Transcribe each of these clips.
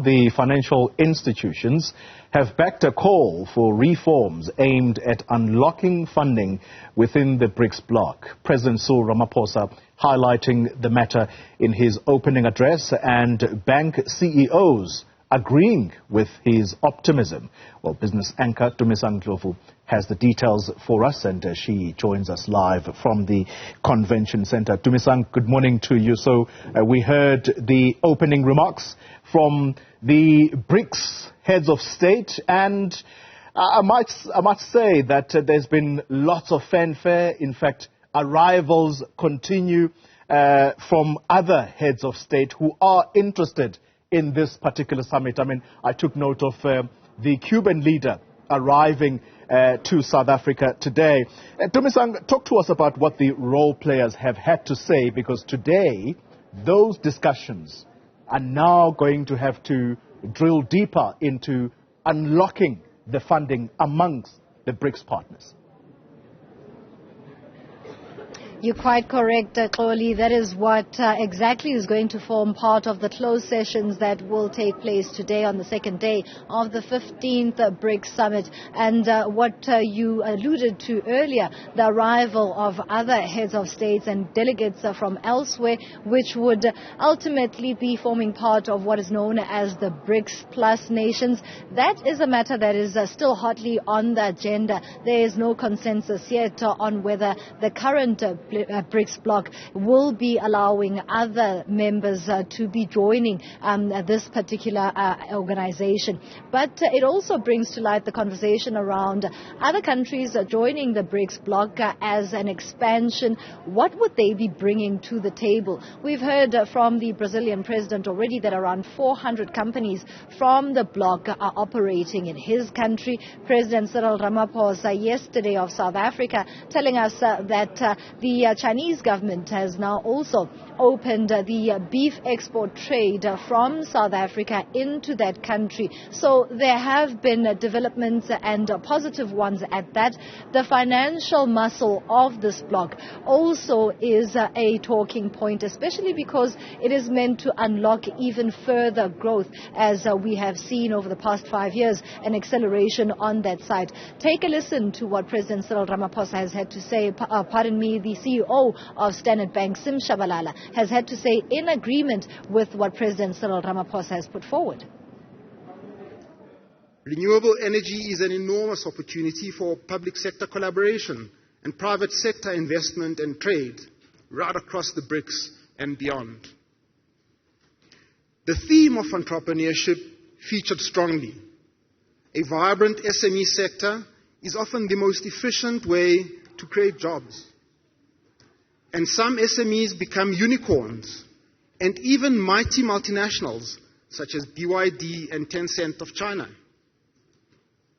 the financial institutions have backed a call for reforms aimed at unlocking funding within the BRICS bloc. President Cyril Ramaphosa highlighting the matter in his opening address, and bank CEOs agreeing with his optimism. Well, business anchor Tumisang Ndlovu has the details for us, and she joins us live from the convention center. Tumisang, good morning to you. So we heard the opening remarks from the BRICS heads of state, and I might say that there's been lots of fanfare. In fact, arrivals continue from other heads of state who are interested in this particular summit. I mean, I took note of the Cuban leader arriving to South Africa today. Tumisang, talk to us about what the role players have had to say, because today those discussions are now going to have to drill deeper into unlocking the funding amongst the BRICS partners. You're quite correct, Xoli. That is what exactly is going to form part of the closed sessions that will take place today on the second day of the 15th BRICS Summit. And what you alluded to earlier, the arrival of other heads of states and delegates from elsewhere, which would ultimately be forming part of what is known as the BRICS Plus nations. That is a matter that is still hotly on the agenda. There is no consensus yet on whether the current BRICS bloc will be allowing other members to be joining this particular organization. But it also brings to light the conversation around other countries joining the BRICS bloc as an expansion. What would they be bringing to the table? We've heard from the Brazilian president already that around 400 companies from the bloc are operating in his country. President Cyril Ramaphosa yesterday of South Africa telling us that the Chinese government has now also opened the beef export trade from South Africa into that country. So there have been developments, and positive ones at that. The financial muscle of this bloc also is a talking point, especially because it is meant to unlock even further growth, as we have seen over the past 5 years, an acceleration on that side. Take a listen to what President Cyril Ramaphosa has had to say. The CEO of Standard Bank, Sim Shabalala, has had to say in agreement with what President Cyril Ramaphosa has put forward. Renewable energy is an enormous opportunity for public sector collaboration and private sector investment and trade right across the BRICS and beyond. The theme of entrepreneurship featured strongly. A vibrant SME sector is often the most efficient way to create jobs. And some SMEs become unicorns, and even mighty multinationals such as BYD and Tencent of China.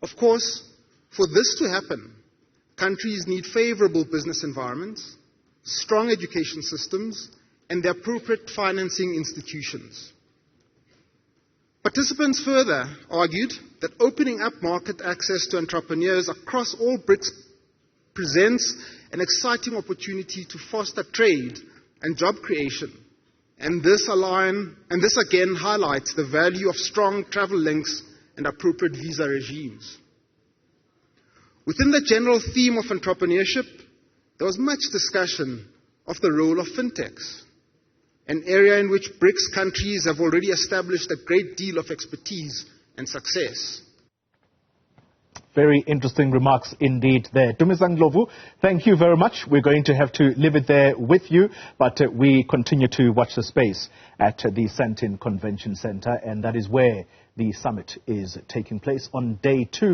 Of course, for this to happen, countries need favorable business environments, strong education systems, and the appropriate financing institutions. Participants further argued that opening up market access to entrepreneurs across all BRICS presents an exciting opportunity to foster trade and job creation. And this again highlights the value of strong travel links and appropriate visa regimes. Within the general theme of entrepreneurship, there was much discussion of the role of fintechs, an area in which BRICS countries have already established a great deal of expertise and success. Very interesting remarks indeed there. Tumisang Ndlovu, thank you very much. We're going to have to leave it there with you, but we continue to watch the space at the Sandton Convention Center, and that is where the summit is taking place on day 2.